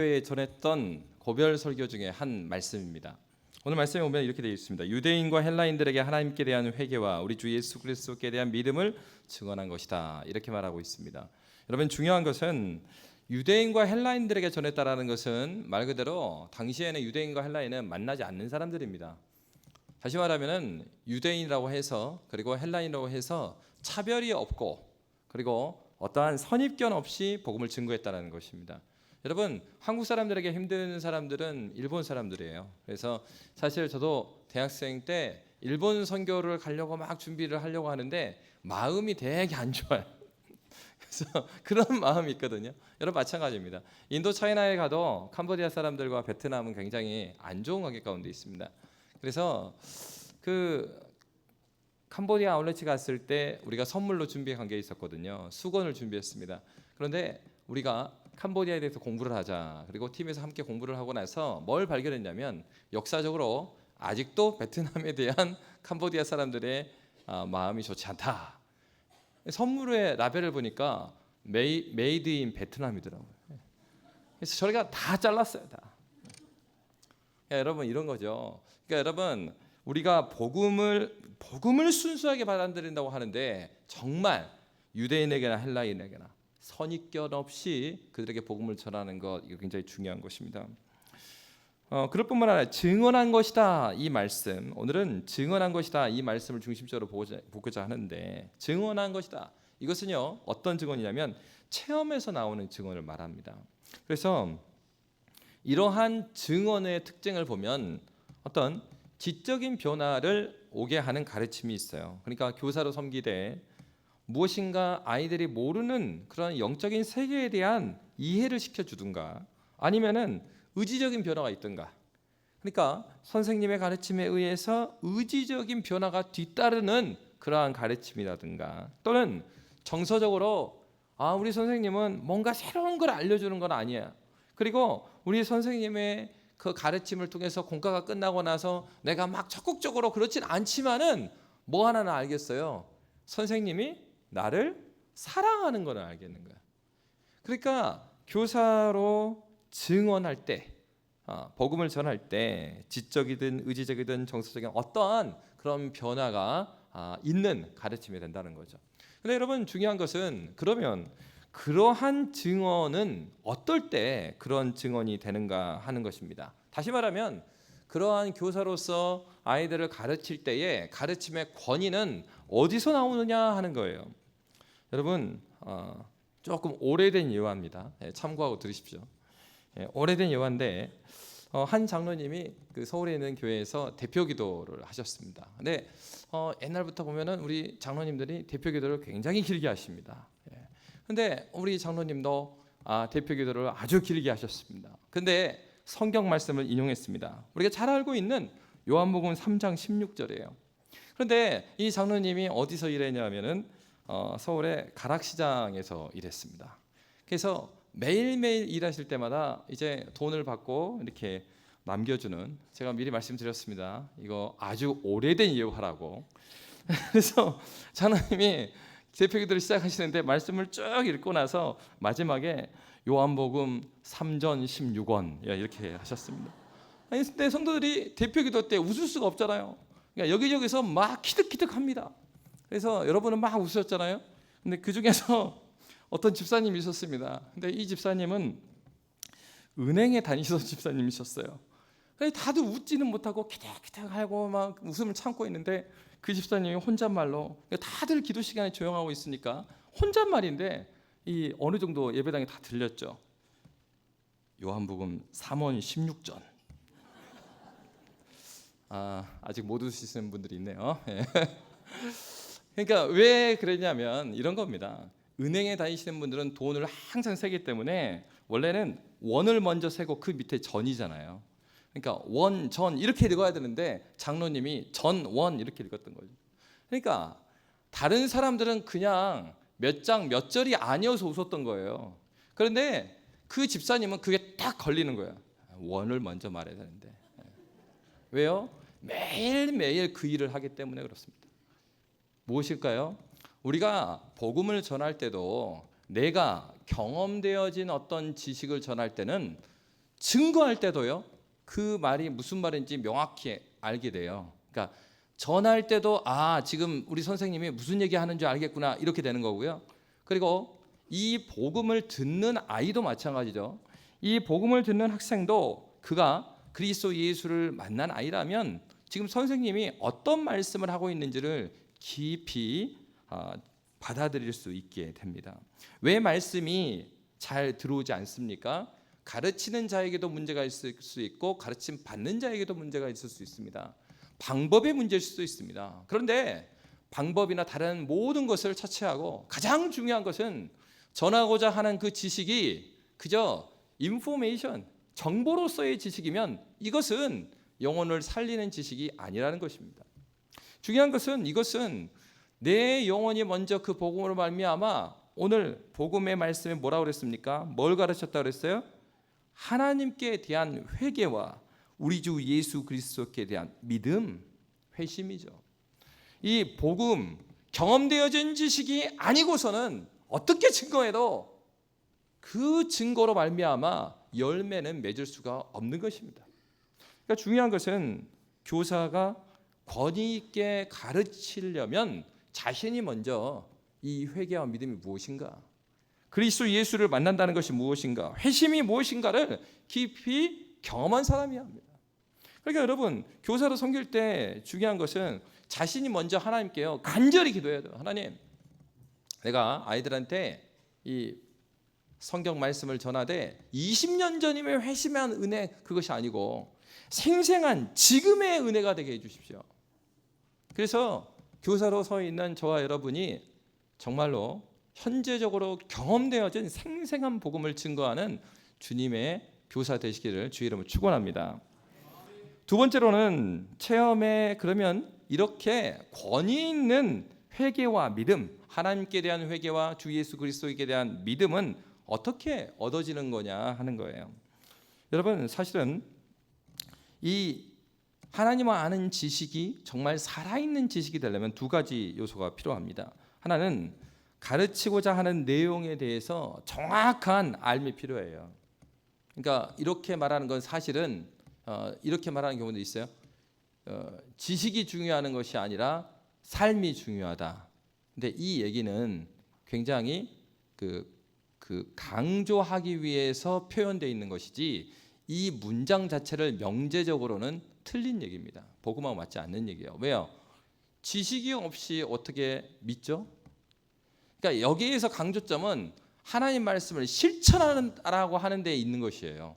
에 전했던 고별 설교 중에 한 말씀입니다. 오늘 말씀에 보면 이렇게 되어 있습니다. 유대인과 헬라인들에게 하나님께 대한 회개와 우리 주 예수 그리스도께 대한 믿음을 증언한 것이다. 이렇게 말하고 있습니다. 여러분, 중요한 것은 유대인과 헬라인들에게 전했다라는 것은 말 그대로 당시에는 유대인과 헬라인은 만나지 않는 사람들입니다. 다시 말하면 유대인이라고 해서 그리고 헬라인이라고 해서 차별이 없고 그리고 어떠한 선입견 없이 복음을 증거했다는 것입니다. 여러분, 한국 사람들에게 힘든 사람들은 일본 사람들이에요. 그래서 사실 저도 대학생 때 일본 선교를 가려고 막 준비를 하려고 하는데 마음이 되게 안 좋아요. 그래서 그런 마음이 있거든요. 여러분, 마찬가지입니다. 인도 차이나에 가도 캄보디아 사람들과 베트남은 굉장히 안 좋은 관계 가운데 있습니다. 그래서 그 캄보디아 아울렛에 갔을 때 우리가 선물로 준비한 게 있었거든요. 수건을 준비했습니다. 그런데 우리가 캄보디아에 대해서 공부를 하자. 그리고 팀에서 함께 공부를 하고 나서 뭘 발견했냐면 역사적으로 아직도 베트남에 대한 캄보디아 사람들의 마음이 좋지 않다. 선물의 라벨을 보니까 메이드 인 베트남이더라고요. 그래서 저희가 다 잘랐어요. 다. 그러니까 여러분, 이런 거죠. 그러니까 여러분, 우리가 복음을 순수하게 받아들인다고 하는데 정말 유대인에게나 헬라인에게나 선입견 없이 그들에게 복음을 전하는 것, 이거 굉장히 중요한 것입니다. 그럴 뿐만 아니라 증언한 것이다, 이 말씀, 오늘은 증언한 것이다, 이 말씀을 중심적으로 보고자 하는데, 증언한 것이다, 이것은요 어떤 증언이냐면 체험에서 나오는 증언을 말합니다. 그래서 이러한 증언의 특징을 보면 어떤 지적인 변화를 오게 하는 가르침이 있어요. 그러니까 교사로 섬기되 무엇인가 아이들이 모르는 그런 영적인 세계에 대한 이해를 시켜주든가 아니면은 의지적인 변화가 있든가. 그러니까 선생님의 가르침에 의해서 의지적인 변화가 뒤따르는 그러한 가르침이라든가, 또는 정서적으로 우리 선생님은 뭔가 새로운 걸 알려주는 건 아니야. 그리고 우리 선생님의 그 가르침을 통해서 공과가 끝나고 나서 내가 막 적극적으로 그렇진 않지만은 뭐 하나는 알겠어요. 선생님이 나를 사랑하는 걸 알겠는 거야. 그러니까 교사로 증언할 때, 복음을 전할 때 지적이든 의지적이든 정서적인 어떠한 그런 변화가 있는 가르침이 된다는 거죠. 근데 여러분, 중요한 것은 그러면 그러한 증언은 어떨 때 그런 증언이 되는가 하는 것입니다. 다시 말하면 그러한 교사로서 아이들을 가르칠 때의 가르침의 권위는 어디서 나오느냐 하는 거예요. 여러분, 조금 오래된 예화입니다. 참고하고 들으십시오. 오래된 예화인데 한 장로님이 그 서울에 있는 교회에서 대표 기도를 하셨습니다. 근데 옛날부터 보면은 우리 장로님들이 대표 기도를 굉장히 길게 하십니다. 근데 우리 장로님도 대표 기도를 아주 길게 하셨습니다. 근데 성경 말씀을 인용했습니다. 우리가 잘 알고 있는 요한복음 3장 16절이에요. 그런데 이 장로님이 어디서 일했냐면은 서울의 가락시장에서 일했습니다. 그래서 매일매일 일하실 때마다 이제 돈을 받고 이렇게 남겨주는, 제가 미리 말씀드렸습니다. 이거 아주 오래된 예화라고. 그래서 장로님이 대표기도를 시작하시는데 말씀을 쭉 읽고 나서 마지막에 요한복음 3전 16원 이렇게 하셨습니다. 아니, 근데 성도들이 대표기도 때 웃을 수가 없잖아요. 그러니까 여기저기서 막 키득키득합니다. 그래서 여러분은 막 웃으셨잖아요. 근데 그 중에서 어떤 집사님이 있었습니다. 근데 이 집사님은 은행에 다니시던 집사님이셨어요. 그래서 다들 웃지는 못하고 키득키득하고 막 웃음을 참고 있는데 그 집사님이 혼잣말로, 다들 기도 시간에 조용하고 있으니까 혼잣말인데 이 어느 정도 예배당에 다 들렸죠. 요한복음 3원 16전. 아직 못 웃으시는 분들이 있네요. 그러니까 왜 그랬냐면 이런 겁니다. 은행에 다니시는 분들은 돈을 항상 세기 때문에 원래는 원을 먼저 세고 그 밑에 전이잖아요. 그러니까 원, 전 이렇게 읽어야 되는데 장로님이 전, 원 이렇게 읽었던 거죠. 그러니까 다른 사람들은 그냥 몇 장, 몇 절이 아니어서 웃었던 거예요. 그런데 그 집사님은 그게 딱 걸리는 거예요. 원을 먼저 말해야 되는데. 왜요? 매일매일 그 일을 하기 때문에 그렇습니다. 무엇일까요? 우리가 복음을 전할 때도 내가 경험되어진 어떤 지식을 전할 때는 증거할 때도요, 그 말이 무슨 말인지 명확히 알게 돼요. 그러니까 전할 때도 지금 우리 선생님이 무슨 얘기하는 줄 알겠구나 이렇게 되는 거고요. 그리고 이 복음을 듣는 아이도 마찬가지죠. 이 복음을 듣는 학생도 그가 그리스도 예수를 만난 아이라면 지금 선생님이 어떤 말씀을 하고 있는지를 깊이 받아들일 수 있게 됩니다. 왜 말씀이 잘 들어오지 않습니까? 가르치는 자에게도 문제가 있을 수 있고 가르침 받는 자에게도 문제가 있을 수 있습니다. 방법의 문제일 수도 있습니다. 그런데 방법이나 다른 모든 것을 차치하고 가장 중요한 것은 전하고자 하는 그 지식이 그저 인포메이션, 정보로서의 지식이면 이것은 영혼을 살리는 지식이 아니라는 것입니다. 중요한 것은 이것은 내 영혼이 먼저 그 복음으로 말미암아 오늘 복음의 말씀에 뭐라고 그랬습니까? 뭘 가르쳤다고 그랬어요? 하나님께 대한 회개와 우리 주 예수 그리스도께 대한 믿음, 회심이죠. 이 복음, 경험되어진 지식이 아니고서는 어떻게 증거해도 그 증거로 말미암아 열매는 맺을 수가 없는 것입니다. 그러니까 중요한 것은 교사가 권위 있게 가르치려면 자신이 먼저 이 회개와 믿음이 무엇인가, 그리스도 예수를 만난다는 것이 무엇인가, 회심이 무엇인가를 깊이 경험한 사람이어야 합니다. 그러니까 여러분, 교사로 섬길 때 중요한 것은 자신이 먼저 하나님께요 간절히 기도해야 돼요. 하나님, 내가 아이들한테 이 성경 말씀을 전하되 20년 전이면 회심한 은혜 그것이 아니고 생생한 지금의 은혜가 되게 해주십시오. 그래서 교사로 서 있는 저와 여러분이 정말로 현재적으로 경험되어진 생생한 복음을 증거하는 주님의 교사 되시기를 주의 이름으로 축원합니다. 두 번째로는 체험에 그러면 이렇게 권위 있는 회개와 믿음, 하나님께 대한 회개와 주 예수 그리스도에게 대한 믿음은 어떻게 얻어지는 거냐 하는 거예요. 여러분, 사실은 이 하나님을 아는 지식이 정말 살아있는 지식이 되려면 두 가지 요소가 필요합니다. 하나는 가르치고자 하는 내용에 대해서 정확한 알미 필요해요. 그러니까 이렇게 말하는 건 사실은 이렇게 말하는 경우도 있어요. 지식이 중요한 것이 아니라 삶이 중요하다. 근데 이 얘기는 굉장히 그 강조하기 위해서 표현되어 있는 것이지 이 문장 자체를 명제적으로는 틀린 얘기입니다. 복음하고 맞지 않는 얘기예요. 왜요? 지식이 없이 어떻게 믿죠? 그러니까 여기에서 강조점은 하나님 말씀을 실천하라고 하는 데 있는 것이에요.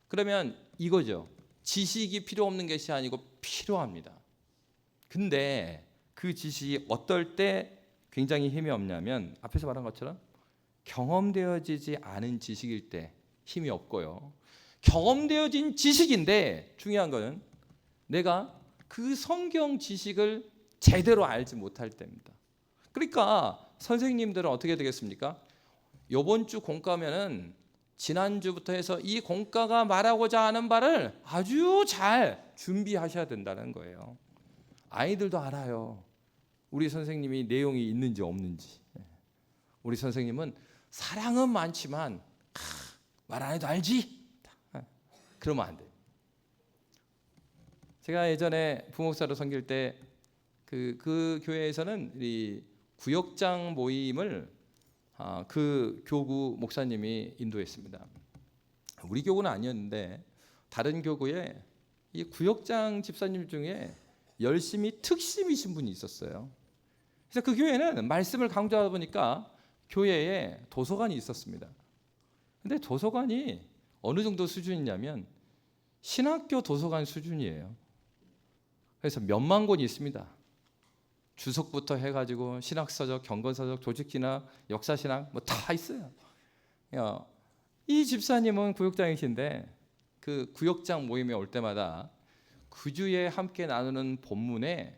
그러면 이거죠. 지식이 필요 없는 것이 아니고 필요합니다. 근데 그 지식이 어떨 때 굉장히 힘이 없냐면 앞에서 말한 것처럼 경험되어지지 않은 지식일 때 힘이 없고요. 경험되어진 지식인데 중요한 것은 내가 그 성경 지식을 제대로 알지 못할 때입니다. 그러니까 선생님들은 어떻게 되겠습니까? 이번 주 공과면은 지난주부터 해서 이 공과가 말하고자 하는 바를 아주 잘 준비하셔야 된다는 거예요. 아이들도 알아요. 우리 선생님이 내용이 있는지 없는지. 우리 선생님은 사랑은 많지만 말 안 해도 알지? 그러면 안 돼요. 제가 예전에 부목사로 섬길 때 그 교회에서는 이 구역장 모임을 그 교구 목사님이 인도했습니다. 우리 교구는 아니었는데 다른 교구에 이 구역장 집사님 중에 열심히 특심이신 분이 있었어요. 그래서 그 교회는 말씀을 강조하다 보니까 교회에 도서관이 있었습니다. 근데 도서관이 어느 정도 수준이냐면 신학교 도서관 수준이에요. 그래서 몇만 권이 있습니다. 주석부터 해가지고 신학서적, 경건서적, 조직신학, 역사신학 뭐 다 있어요. 이 집사님은 구역장이신데 그 구역장 모임에 올 때마다 그 주에 함께 나누는 본문에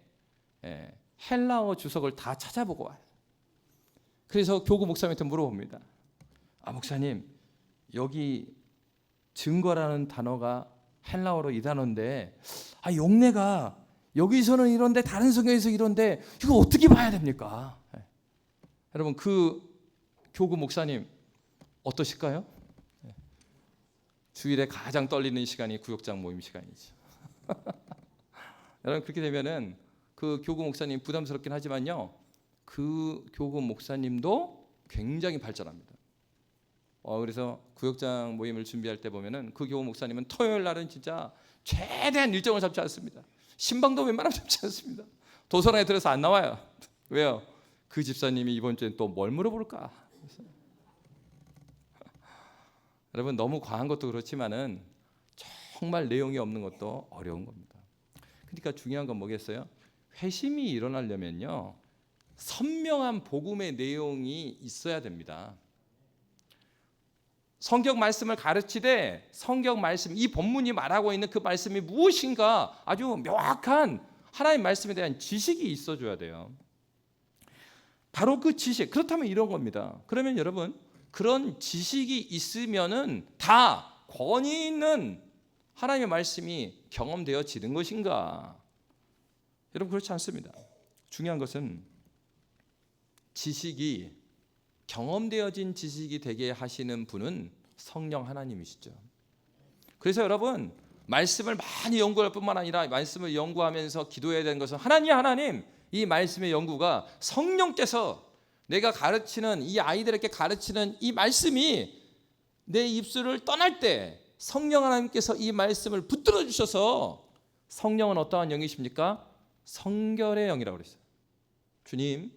헬라어 주석을 다 찾아보고 와요. 그래서 교구 목사님한테 물어봅니다. 목사님, 여기 증거라는 단어가 헬라어로 이 단어인데 용례가 여기서는 이런데 다른 성경에서 이런데 이거 어떻게 봐야 됩니까? 여러분, 그 교구 목사님 어떠실까요? 주일에 가장 떨리는 시간이 구역장 모임 시간이죠. 여러분 그렇게 되면은 그 교구 목사님 부담스럽긴 하지만요, 그 교구 목사님도 굉장히 발전합니다. 그래서 구역장 모임을 준비할 때 보면은 그 교구 목사님은 토요일 날은 진짜 최대한 일정을 잡지 않습니다. 신방도 웬만하면 잡지 않습니다. 도서관에 들어서 안 나와요. 왜요? 그 집사님이 이번 주엔 또 뭘 물어볼까? 여러분 너무 과한 것도 그렇지만은 정말 내용이 없는 것도 어려운 겁니다. 그러니까 중요한 건 뭐겠어요? 회심이 일어나려면요, 선명한 복음의 내용이 있어야 됩니다. 성경 말씀을 가르치되 성경 말씀, 이 본문이 말하고 있는 그 말씀이 무엇인가 아주 명확한 하나님 말씀에 대한 지식이 있어줘야 돼요. 바로 그 지식, 그렇다면 이런 겁니다. 그러면 여러분 그런 지식이 있으면은 다 권위 있는 하나님의 말씀이 경험되어지는 것인가? 여러분 그렇지 않습니다. 중요한 것은 지식이 경험되어진 지식이 되게 하시는 분은 성령 하나님이시죠. 그래서 여러분 말씀을 많이 연구할 뿐만 아니라 말씀을 연구하면서 기도해야 되는 것은 하나님 이 말씀의 연구가 성령께서 내가 가르치는 이 아이들에게 가르치는 이 말씀이 내 입술을 떠날 때 성령 하나님께서 이 말씀을 붙들어 주셔서, 성령은 어떠한 영이십니까? 성결의 영이라고 그랬어요. 주님,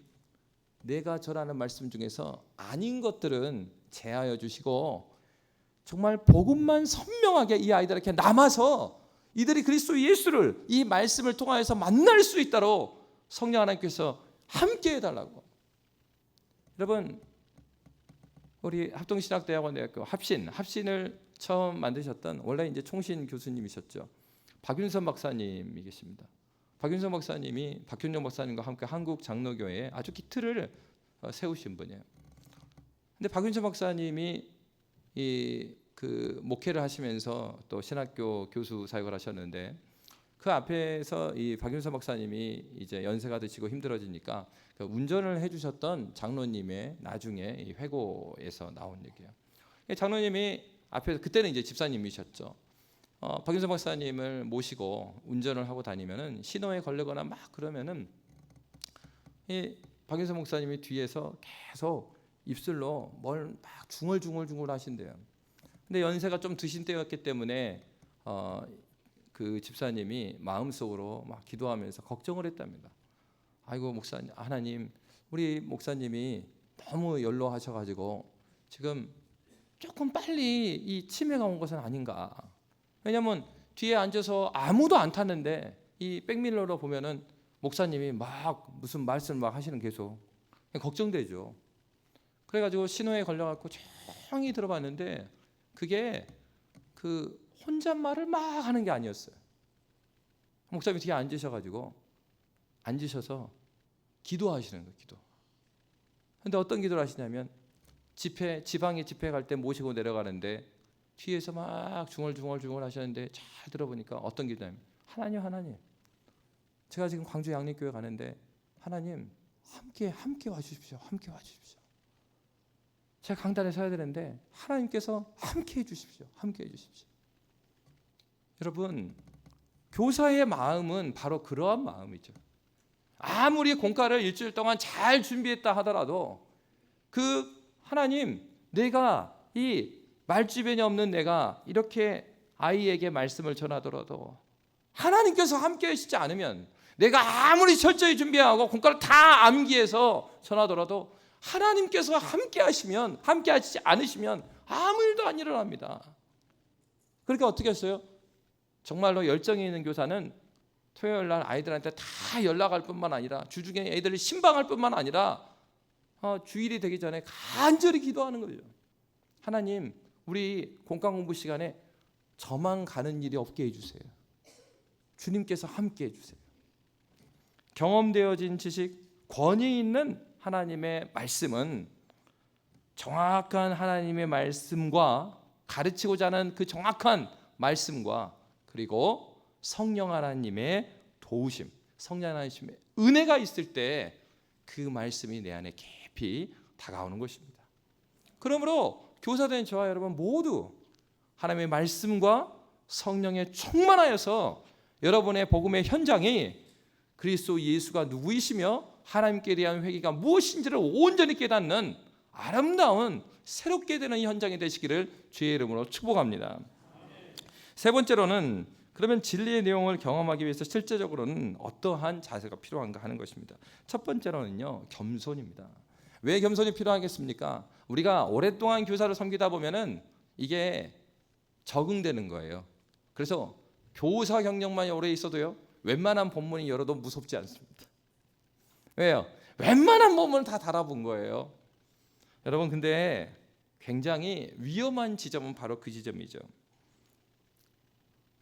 내가 전하는 말씀 중에서 아닌 것들은 제하여 주시고 정말 복음만 선명하게 이 아이들에게 남아서 이들이 그리스도 예수를 이 말씀을 통하여서 만날 수 있도록 성령 하나님께서 함께 해달라고. 여러분 우리 합동신학대학원대학교 합신을 처음 만드셨던 원래 이제 총신 교수님이셨죠. 박윤선 박사님이 계십니다. 박윤선 박사님이 박윤영 박사님과 함께 한국 장로교회에 아주 기틀을 세우신 분이에요. 근데 박윤선 박사님이 그 목회를 하시면서 또 신학교 교수 사역을 하셨는데, 그 앞에서 이 박윤선 박사님이 이제 연세가 드시고 힘들어지니까 그 운전을 해주셨던 장로님의 나중에 이 회고에서 나온 얘기예요. 장로님이 앞에서, 그때는 이제 집사님이셨죠. 박윤선 박사님을 모시고 운전을 하고 다니면은 신호에 걸리거나 막 그러면은 이 박윤선 목사님이 뒤에서 계속 입술로 뭘 막 중얼중얼 하신대요. 근데 연세가 좀 드신 때였기 때문에 그 집사님이 마음속으로 막 기도하면서 걱정을 했답니다. 아이고 목사님, 하나님, 우리 목사님이 너무 연로하셔가지고 지금 조금 빨리 이 치매가 온 것은 아닌가. 왜냐하면 뒤에 앉아서 아무도 안 탔는데 이 백밀러로 보면은 목사님이 막 무슨 말씀 막 하시는, 계속 걱정되죠. 그래가지고 신호에 걸려갖고 조용히 들어봤는데 그게 그 혼잣말을 막 하는 게 아니었어요. 목사님이 뒤에 앉으셔서 기도하시는 거예요. 기도. 근데 어떤 기도를 하시냐면 지방에 집회 갈 때 모시고 내려가는데 뒤에서 막 중얼중얼 하셨는데 잘 들어보니까 어떤 기도냐면, 하나님, 제가 지금 광주 양립교회 가는데 하나님 함께 와주십시오. 함께 와주십시오. 제가 강단에 서야 되는데 하나님께서 함께 해주십시오. 함께 해주십시오. 여러분 교사의 마음은 바로 그러한 마음이죠. 아무리 공과를 일주일 동안 잘 준비했다 하더라도 그 하나님, 내가 이 말주변이 없는 내가 이렇게 아이에게 말씀을 전하더라도 하나님께서 함께 하시지 않으면, 내가 아무리 철저히 준비하고 공과를 다 암기해서 전하더라도 하나님께서 함께 하시면, 함께 하시지 않으시면 아무 일도 안 일어납니다. 그러니까 어떻게 했어요? 정말로 열정이 있는 교사는 토요일 날 아이들한테 다 연락할 뿐만 아니라 주중에 애들을 신방할 뿐만 아니라 주일이 되기 전에 간절히 기도하는 거죠. 하나님, 우리 공과 공부 시간에 저만 가는 일이 없게 해주세요. 주님께서 함께 해주세요. 경험되어진 지식, 권위 있는 하나님의 말씀은 정확한 하나님의 말씀과 가르치고자 하는 그 정확한 말씀과 그리고 성령 하나님의 도우심, 성령 하나님의 은혜가 있을 때 그 말씀이 내 안에 깊이 다가오는 것입니다. 그러므로 교사된 저와 여러분 모두 하나님의 말씀과 성령에 충만하여서 여러분의 복음의 현장이 그리스도 예수가 누구이시며 하나님께 대한 회개가 무엇인지를 온전히 깨닫는 아름다운 새롭게 되는 현장이 되시기를 주의 이름으로 축복합니다. 세 번째로는 그러면 진리의 내용을 경험하기 위해서 실제적으로는 어떠한 자세가 필요한가 하는 것입니다. 첫 번째로는요, 겸손입니다. 왜 겸손이 필요하겠습니까? 우리가 오랫동안 교사를 섬기다 보면은 이게 적응되는 거예요. 그래서 교사 경력만 오래 있어도요, 웬만한 본문이 열어도 무섭지 않습니다. 왜요? 웬만한 본문을 다 달아본 거예요. 여러분, 근데 굉장히 위험한 지점은 바로 그 지점이죠.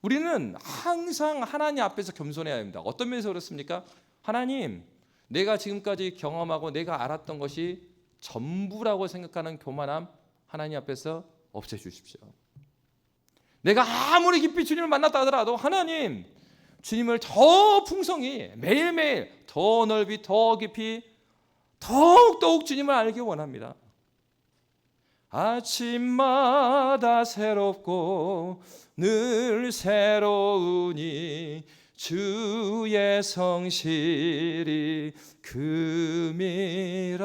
우리는 항상 하나님 앞에서 겸손해야 합니다. 어떤 면에서 그렇습니까? 하나님, 내가 지금까지 경험하고 내가 알았던 것이 전부라고 생각하는 교만함 하나님 앞에서 없애주십시오. 내가 아무리 깊이 주님을 만났다 하더라도 하나님, 주님을 더 풍성히 매일매일 더 넓이 더 깊이 더욱더욱 주님을 알기 원합니다. 아침마다 새롭고 늘 새로우니 주의 성실이 금이라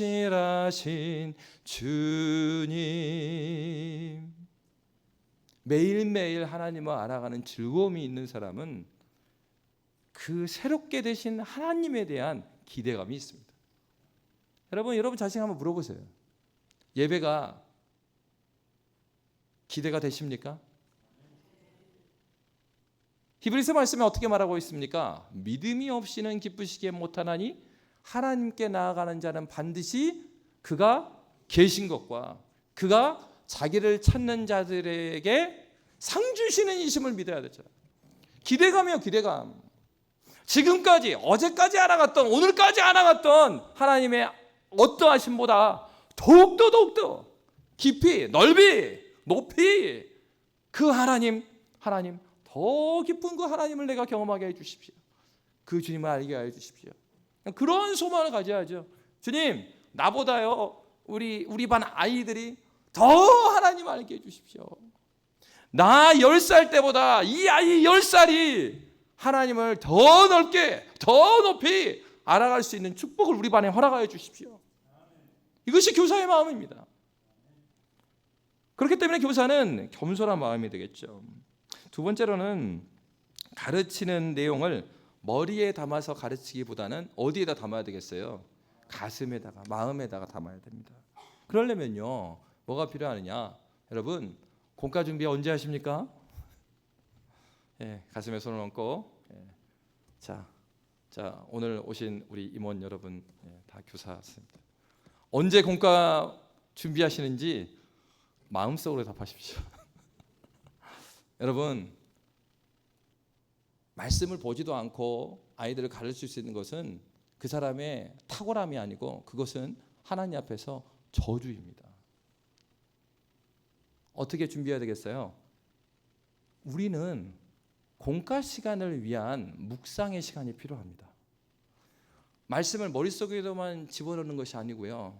성실하신 주님. 매일매일 하나님을 알아가는 즐거움이 있는 사람은 그 새롭게 되신 하나님에 대한 기대감이 있습니다. 여러분 자신 한번 물어보세요. 예배가 기대가 되십니까? 히브리서 말씀에 어떻게 말하고 있습니까? 믿음이 없이는 기쁘시게 못하나니 하나님께 나아가는 자는 반드시 그가 계신 것과 그가 자기를 찾는 자들에게 상 주시는 이심을 믿어야 되죠. 기대감이요, 기대감. 지금까지 어제까지 알아갔던 오늘까지 알아갔던 하나님의 어떠하심보다 더욱더 깊이 넓이 높이 그 하나님 더 깊은 그 하나님을 내가 경험하게 해주십시오. 그 주님을 알게 해주십시오. 그런 소망을 가져야죠. 주님, 나보다요 우리 반 아이들이 더 하나님 알게 해주십시오. 나 10살 때보다 이 아이 10살이 하나님을 더 넓게 더 높이 알아갈 수 있는 축복을 우리 반에 허락하여 주십시오. 이것이 교사의 마음입니다. 그렇기 때문에 교사는 겸손한 마음이 되겠죠. 두 번째로는 가르치는 내용을 머리에 담아서 가르치기보다는 어디에다 담아야 되겠어요? 가슴에다가, 마음에다가 담아야 됩니다. 그러려면요, 뭐가 필요하느냐? 여러분, 공과 준비 언제 하십니까? 가슴에 손을 얹고, 자, 오늘 오신 우리 임원 여러분, 다 교사였습니다. 언제 공과 준비하시는지 마음속으로 답하십시오. 여러분, 말씀을 보지도 않고 아이들을 가르칠 수 있는 것은 그 사람의 탁월함이 아니고 그것은 하나님 앞에서 저주입니다. 어떻게 준비해야 되겠어요? 우리는 공과 시간을 위한 묵상의 시간이 필요합니다. 말씀을 머릿속에도만 집어넣는 것이 아니고요,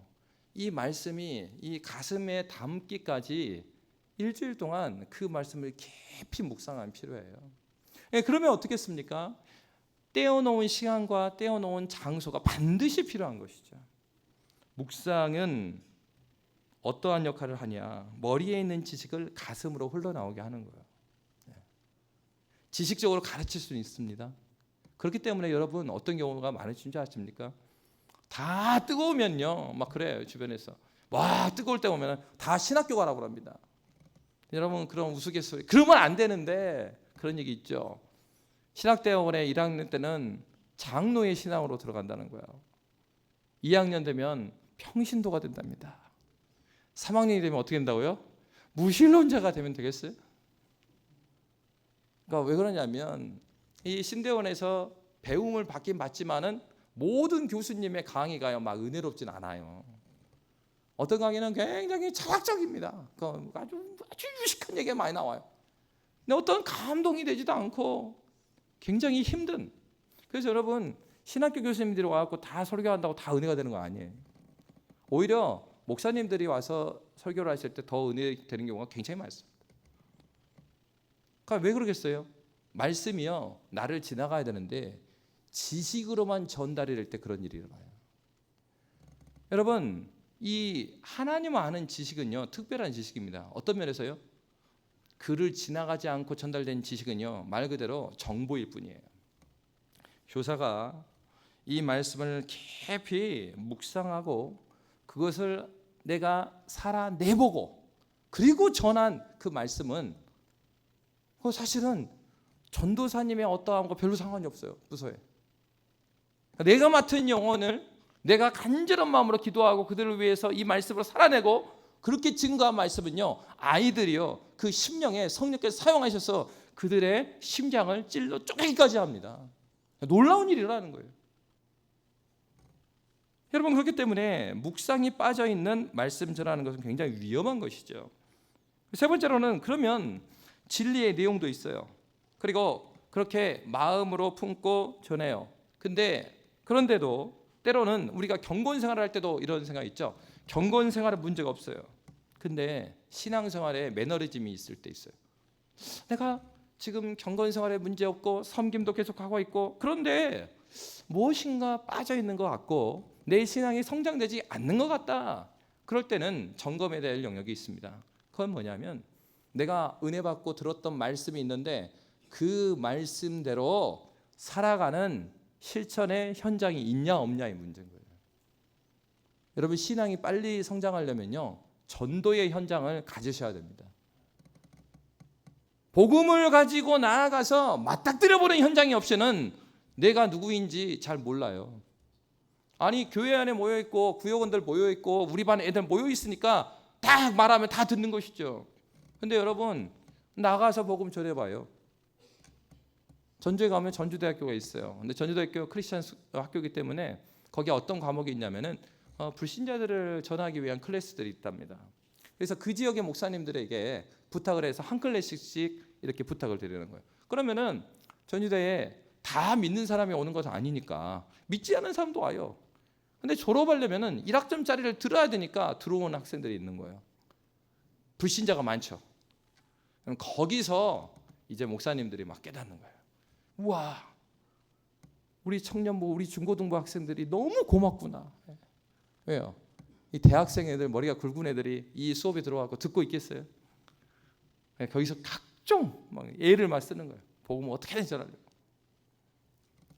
이 말씀이 이 가슴에 담기까지 일주일 동안 그 말씀을 깊이 묵상하면 필요해요. 그러면 어떻겠습니까? 떼어놓은 시간과 떼어놓은 장소가 반드시 필요한 것이죠. 묵상은 어떠한 역할을 하냐? 머리에 있는 지식을 가슴으로 흘러나오게 하는 거예요. 지식적으로 가르칠 수는 있습니다. 그렇기 때문에 여러분, 어떤 경우가 많으신 줄 아십니까? 다 뜨거우면요, 막 그래요. 주변에서 와, 뜨거울 때 오면 다 신학교 가라고 합니다. 여러분, 그런 우스갯소리 그러면 안 되는데 그런 얘기 있죠. 신학대학원에 1학년 때는 장로의 신앙으로 들어간다는 거예요. 2학년 되면 평신도가 된답니다. 3학년이 되면 어떻게 된다고요? 무신론자가 되면 되겠어요? 그러니까 왜 그러냐면 이 신대원에서 배움을 받긴 받지만은 모든 교수님의 강의가요 막 은혜롭진 않아요. 어떤 강의는 굉장히 철학적입니다. 아주 유식한 얘기가 많이 나와요. 근데 어떤 감동이 되지도 않고 굉장히 힘든. 그래서 여러분, 신학교 교수님들이 와갖고 다 설교한다고 다 은혜가 되는 거 아니에요. 오히려 목사님들이 와서 설교를 하실 때 더 은혜 되는 경우가 굉장히 많습니다. 그러니까 왜 그러겠어요? 말씀이요, 나를 지나가야 되는데 지식으로만 전달이 될 때 그런 일이 일어나요. 여러분, 이 하나님 아는 지식은요, 특별한 지식입니다. 어떤 면에서요? 글을 지나가지 않고 전달된 지식은요, 말 그대로 정보일 뿐이에요. 교사가 이 말씀을 깊이 묵상하고 그것을 내가 살아내보고 그리고 전한 그 말씀은 사실은 전도사님의 어떠한 거 별로 상관이 없어요. 부서에 내가 맡은 영혼을 내가 간절한 마음으로 기도하고 그들을 위해서 이 말씀으로 살아내고 그렇게 증거한 말씀은요, 아이들이요, 그 심령에 성령께서 사용하셔서 그들의 심장을 찔러 쪼개기까지 합니다. 놀라운 일이라는 거예요. 여러분, 그렇기 때문에 묵상이 빠져있는 말씀 전하는 것은 굉장히 위험한 것이죠. 세 번째로는 그러면 진리의 내용도 있어요. 그리고 그렇게 마음으로 품고 전해요. 그런데도 때로는 우리가 경건 생활을 할 때도 이런 생각이 있죠. 경건 생활은 문제가 없어요. 근데 신앙생활에 매너리즘이 있을 때 있어요. 내가 지금 경건 생활에 문제 없고 섬김도 계속하고 있고 그런데 무엇인가 빠져있는 것 같고 내 신앙이 성장되지 않는 것 같다. 그럴 때는 점검해야 될 영역이 있습니다. 그건 뭐냐면 내가 은혜 받고 들었던 말씀이 있는데 그 말씀대로 살아가는 실천의 현장이 있냐 없냐의 문제인 거예요. 여러분, 신앙이 빨리 성장하려면요, 전도의 현장을 가지셔야 됩니다. 복음을 가지고 나아가서 맞닥뜨려보는 현장이 없이는 내가 누구인지 잘 몰라요. 아니, 교회 안에 모여있고 구역원들 모여있고 우리 반 애들 모여있으니까 딱 말하면 다 듣는 것이죠. 근데 여러분, 나가서 복음 전해봐요. 전주에 가면 전주대학교가 있어요. 근데 전주대학교 크리스찬 학교이기 때문에 거기에 어떤 과목이 있냐면은 불신자들을 전하기 위한 클래스들이 있답니다. 그래서 그 지역의 목사님들에게 부탁을 해서 한 클래스씩 이렇게 부탁을 드리는 거예요. 그러면은 전주대에 다 믿는 사람이 오는 것은 아니니까 믿지 않는 사람도 와요. 근데 졸업하려면은 1학점짜리를 들어야 되니까 들어오는 학생들이 있는 거예요. 불신자가 많죠. 그럼 거기서 이제 목사님들이 막 깨닫는 거예요. 우와, 우리 청년부, 우리 중고등부 학생들이 너무 고맙구나. 왜요? 이 대학생 애들, 머리가 굵은 애들이 이 수업에 들어와서 듣고 있겠어요? 거기서 각종 막 애를 막 쓰는 거예요. 복음을 어떻게든 전하려고.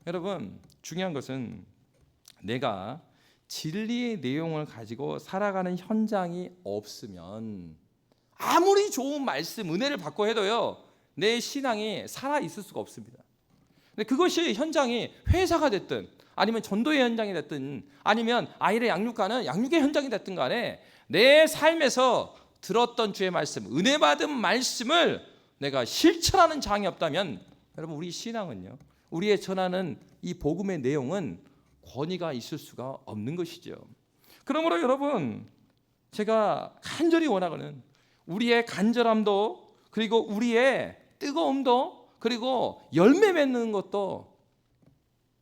여러분, 중요한 것은 내가 진리의 내용을 가지고 살아가는 현장이 없으면 아무리 좋은 말씀, 은혜를 받고 해도요, 내 신앙이 살아있을 수가 없습니다. 근데 그것이 현장이 회사가 됐든 아니면 전도의 현장이 됐든 아니면 아이를 양육하는 양육의 현장이 됐든 간에 내 삶에서 들었던 주의 말씀, 은혜 받은 말씀을 내가 실천하는 장이 없다면 여러분, 우리 신앙은요, 우리의 전하는 이 복음의 내용은 권위가 있을 수가 없는 것이죠. 그러므로 여러분, 제가 간절히 원하거는 우리의 간절함도 그리고 우리의 뜨거움도 그리고 열매 맺는 것도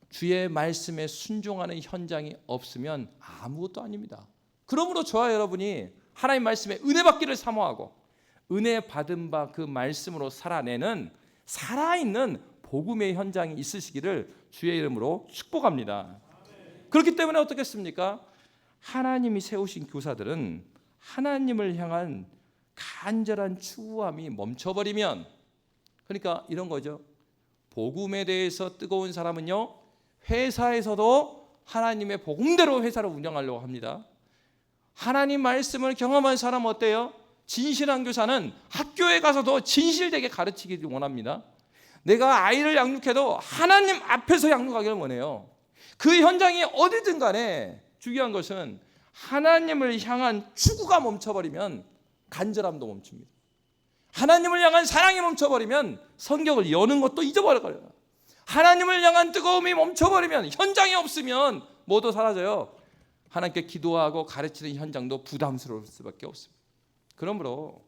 주의 말씀에 순종하는 현장이 없으면 아무것도 아닙니다. 그러므로 저와 여러분이 하나님 말씀에 은혜 받기를 사모하고 은혜 받은 바 그 말씀으로 살아내는 살아있는 복음의 현장이 있으시기를 주의 이름으로 축복합니다. 그렇기 때문에 어떻겠습니까? 하나님이 세우신 교사들은 하나님을 향한 간절한 추구함이 멈춰버리면, 그러니까 이런 거죠. 복음에 대해서 뜨거운 사람은요, 회사에서도 하나님의 복음대로 회사를 운영하려고 합니다. 하나님 말씀을 경험한 사람은 어때요? 진실한 교사는 학교에 가서도 진실되게 가르치기를 원합니다. 내가 아이를 양육해도 하나님 앞에서 양육하기를 원해요. 그 현장이 어디든 간에 중요한 것은 하나님을 향한 추구가 멈춰버리면 간절함도 멈춥니다. 하나님을 향한 사랑이 멈춰버리면 성경을 여는 것도 잊어버려요. 하나님을 향한 뜨거움이 멈춰버리면, 현장이 없으면 모두 사라져요. 하나님께 기도하고 가르치는 현장도 부담스러울 수밖에 없습니다. 그러므로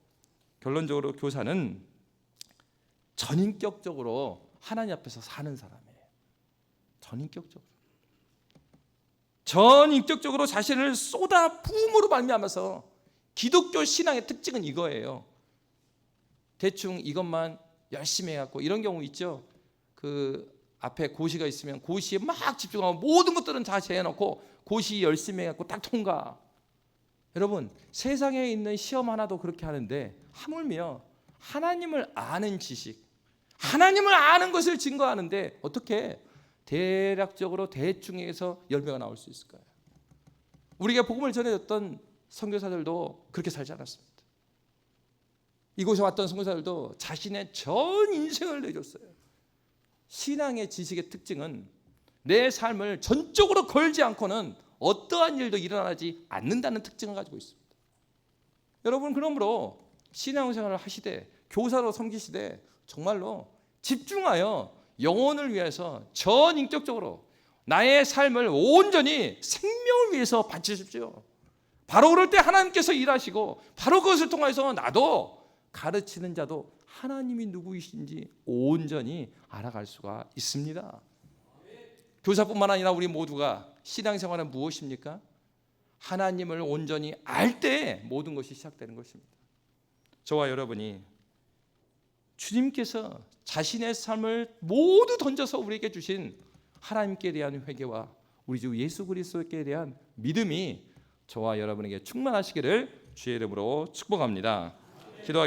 결론적으로 교사는 전인격적으로 하나님 앞에서 사는 사람이에요. 전인격적으로. 전인격적으로 자신을 쏟아 부음으로 말미암아서 기독교 신앙의 특징은 이거예요. 대충 이것만 열심히 해갖고 이런 경우 있죠. 그 앞에 고시가 있으면 고시에 막 집중하고 모든 것들은 다 제해놓고 고시 열심히 해갖고 딱 통과. 여러분 세상에 있는 시험 하나도 그렇게 하는데 하물며 하나님을 아는 지식, 하나님을 아는 것을 증거하는데 어떻게 대략적으로 대충에서 열매가 나올 수 있을까요? 우리가 복음을 전해줬던 선교사들도 그렇게 살지 않았습니다. 이곳에 왔던 선교사들도 자신의 전 인생을 내줬어요. 신앙의 지식의 특징은 내 삶을 전적으로 걸지 않고는 어떠한 일도 일어나지 않는다는 특징을 가지고 있습니다. 여러분 그러므로 신앙생활을 하시되 교사로 섬기시되 정말로 집중하여 영혼을 위해서 전인격적으로 나의 삶을 온전히 생명을 위해서 바치십시오. 바로 그럴 때 하나님께서 일하시고 바로 그것을 통해서 나도 가르치는 자도 하나님이 누구이신지 온전히 알아갈 수가 있습니다. 교사뿐만 아니라 우리 모두가 신앙생활은 무엇입니까? 하나님을 온전히 알 때 모든 것이 시작되는 것입니다. 저와 여러분이 주님께서 자신의 삶을 모두 던져서 우리에게 주신 하나님께 대한 회개와 우리 주 예수 그리스도께 대한 믿음이 저와 여러분에게 충만하시기를 주의 이름으로 축복합니다. 기도하겠습니다.